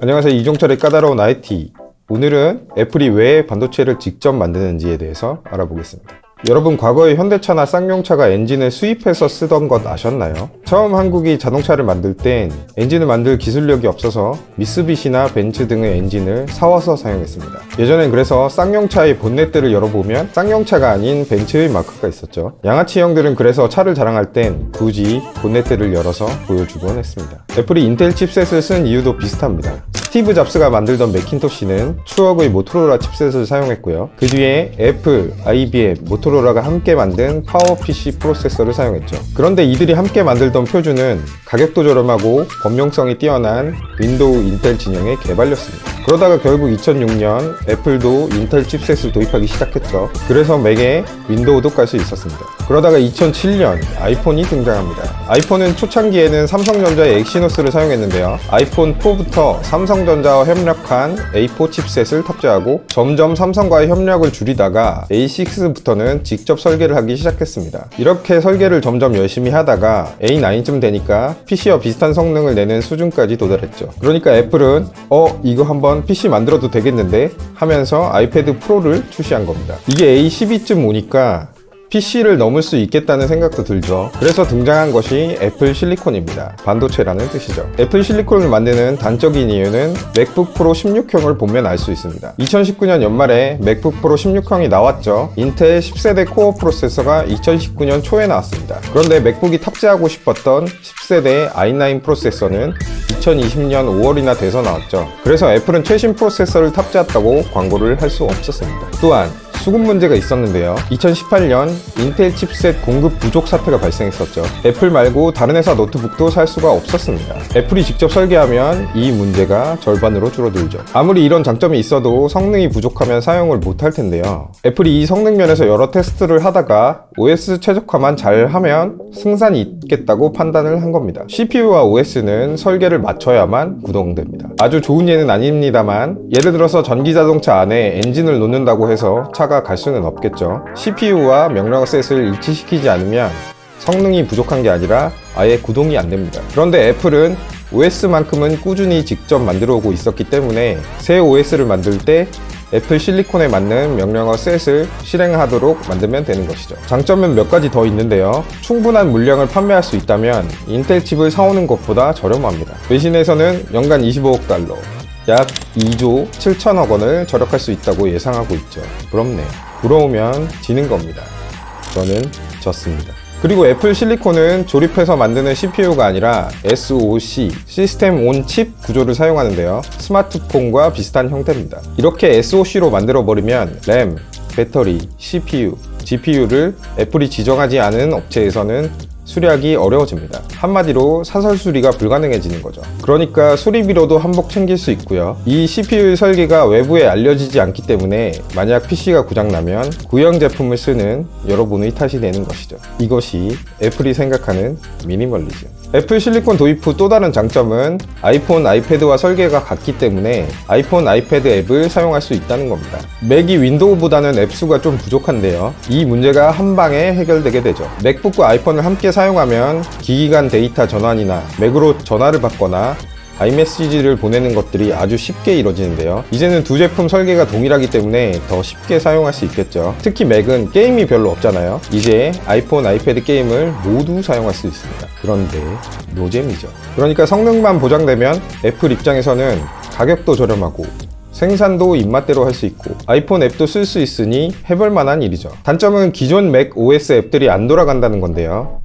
안녕하세요. 이종철의 까다로운 IT. 오늘은 애플이 왜 반도체를 직접 만드는지에 대해서 알아보겠습니다. 여러분, 과거에 현대차나 쌍용차가 엔진을 수입해서 쓰던 것 아셨나요? 처음 한국이 자동차를 만들 땐 엔진을 만들 기술력이 없어서 미쓰비시나 벤츠 등의 엔진을 사와서 사용했습니다. 예전엔 그래서 쌍용차의 본넷들을 열어보면 쌍용차가 아닌 벤츠의 마크가 있었죠. 양아치 형들은 그래서 차를 자랑할 땐 굳이 본넷들을 열어서 보여주곤 했습니다. 애플이 인텔 칩셋을 쓴 이유도 비슷합니다. 스티브 잡스가 만들던 매킨토시는 추억의 모토로라 칩셋을 사용했고요. 그 뒤에 애플, IBM, 모토로라가 함께 만든 파워PC 프로세서를 사용했죠. 그런데 이들이 함께 만들던 표준은 가격도 저렴하고 범용성이 뛰어난 윈도우 인텔 진영의 개발이었습니다. 그러다가 결국 2006년 애플도 인텔 칩셋을 도입하기 시작했죠. 그래서 맥에 윈도우도 깔 수 있었습니다. 그러다가 2007년 아이폰이 등장합니다. 아이폰은 초창기에는 삼성전자의 엑시노스를 사용했는데요. 아이폰 4부터 삼성전자와 협력한 A4 칩셋을 탑재하고 점점 삼성과의 협력을 줄이다가 A6부터는 직접 설계를 하기 시작했습니다. 이렇게 설계를 점점 열심히 하다가 A9쯤 되니까 PC와 비슷한 성능을 내는 수준까지 도달했죠. 그러니까 애플은 이거 한번 PC 만들어도 되겠는데 하면서 아이패드 프로를 출시한 겁니다. 이게 A12쯤 오니까 PC를 넘을 수 있겠다는 생각도 들죠. 그래서 등장한 것이 애플 실리콘입니다. 반도체라는 뜻이죠. 애플 실리콘을 만드는 단적인 이유는 맥북 프로 16형을 보면 알 수 있습니다. 2019년 연말에 맥북 프로 16형이 나왔죠. 인텔 10세대 코어 프로세서가 2019년 초에 나왔습니다. 그런데 맥북이 탑재하고 싶었던 10세대 i9 프로세서는 2020년 5월이나 돼서 나왔죠. 그래서 애플은 최신 프로세서를 탑재했다고 광고를 할 수 없었습니다. 또한 수급 문제가 있었는데요. 2018년 인텔 칩셋 공급 부족 사태가 발생했었죠. 애플 말고 다른 회사 노트북도 살 수가 없었습니다. 애플이 직접 설계하면 이 문제가 절반으로 줄어들죠. 아무리 이런 장점이 있어도 성능이 부족하면 사용을 못할 텐데요. 애플이 이 성능 면에서 여러 테스트를 하다가 OS 최적화만 잘 하면 승산이 있겠다고 판단을 한 겁니다. CPU와 OS는 설계를 맞춰야만 구동됩니다. 아주 좋은 예는 아닙니다만 예를 들어서 전기자동차 안에 엔진을 놓는다고 해서 차가 갈 수는 없겠죠. CPU와 명령어 셋을 일치시키지 않으면 성능이 부족한 게 아니라 아예 구동이 안 됩니다. 그런데 애플은 OS만큼은 꾸준히 직접 만들어 오고 있었기 때문에 새 OS를 만들 때 애플 실리콘에 맞는 명령어 셋을 실행하도록 만들면 되는 것이죠. 장점은 몇 가지 더 있는데요. 충분한 물량을 판매할 수 있다면 인텔 칩을 사오는 것보다 저렴합니다. 외신에서는 연간 25억 달러, 약 2조 7천억 원을 절약할 수 있다고 예상하고 있죠. 부럽네요. 부러우면 지는 겁니다. 저는 졌습니다. 그리고 애플 실리콘은 조립해서 만드는 CPU가 아니라 SoC, 시스템 온 칩 구조를 사용하는데요. 스마트폰과 비슷한 형태입니다. 이렇게 SoC로 만들어버리면 램, 배터리, CPU, GPU를 애플이 지정하지 않은 업체에서는 수리하기 어려워집니다. 한마디로 사설 수리가 불가능해지는 거죠. 그러니까 수리비로도 한몫 챙길 수 있고요. 이 CPU 설계가 외부에 알려지지 않기 때문에 만약 PC가 고장나면 구형 제품을 쓰는 여러분의 탓이 되는 것이죠. 이것이 애플이 생각하는 미니멀리즘. 애플 실리콘 도입 후 또 다른 장점은 아이폰, 아이패드와 설계가 같기 때문에 아이폰, 아이패드 앱을 사용할 수 있다는 겁니다. 맥이 윈도우보다는 앱 수가 좀 부족한데요. 이 문제가 한 방에 해결되게 되죠. 맥북과 아이폰을 함께 사용하면 기기 간 데이터 전환이나 맥으로 전화를 받거나 아이메시지를 보내는 것들이 아주 쉽게 이루어지는데요. 이제는 두 제품 설계가 동일하기 때문에 더 쉽게 사용할 수 있겠죠. 특히 맥은 게임이 별로 없잖아요. 이제 아이폰, 아이패드 게임을 모두 사용할 수 있습니다. 그런데 노잼이죠. 그러니까 성능만 보장되면 애플 입장에서는 가격도 저렴하고 생산도 입맛대로 할 수 있고 아이폰 앱도 쓸 수 있으니 해볼 만한 일이죠. 단점은 기존 맥 OS 앱들이 안 돌아간다는 건데요.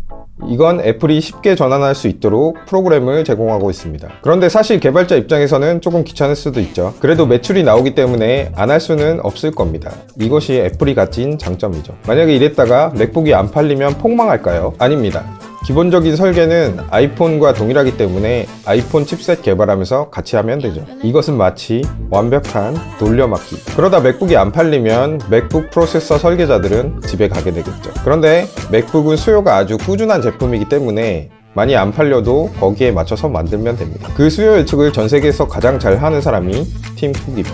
이건 애플이 쉽게 전환할 수 있도록 프로그램을 제공하고 있습니다. 그런데 사실 개발자 입장에서는 조금 귀찮을 수도 있죠. 그래도 매출이 나오기 때문에 안 할 수는 없을 겁니다. 이것이 애플이 가진 장점이죠. 만약에 이랬다가 맥북이 안 팔리면 폭망할까요? 아닙니다. 기본적인 설계는 아이폰과 동일하기 때문에 아이폰 칩셋 개발하면서 같이 하면 되죠. 이것은 마치 완벽한 돌려막기. 그러다 맥북이 안 팔리면 맥북 프로세서 설계자들은 집에 가게 되겠죠. 그런데 맥북은 수요가 아주 꾸준한 제품이기 때문에 많이 안 팔려도 거기에 맞춰서 만들면 됩니다. 그 수요 예측을 전 세계에서 가장 잘 하는 사람이 팀 쿡입니다.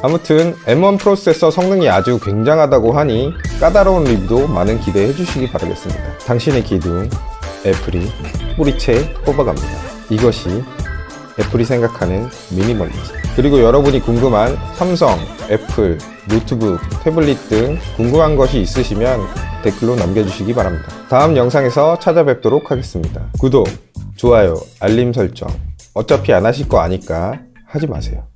아무튼 M1 프로세서 성능이 아주 굉장하다고 하니 까다로운 리뷰도 많은 기대해 주시기 바라겠습니다. 당신의 기둥 애플이 뿌리채 뽑아갑니다. 이것이 애플이 생각하는 미니멀리즘. 그리고 여러분이 궁금한 삼성, 애플, 노트북, 태블릿 등 궁금한 것이 있으시면 댓글로 남겨주시기 바랍니다. 다음 영상에서 찾아뵙도록 하겠습니다. 구독, 좋아요, 알림 설정. 어차피 안 하실 거 아니까 하지 마세요.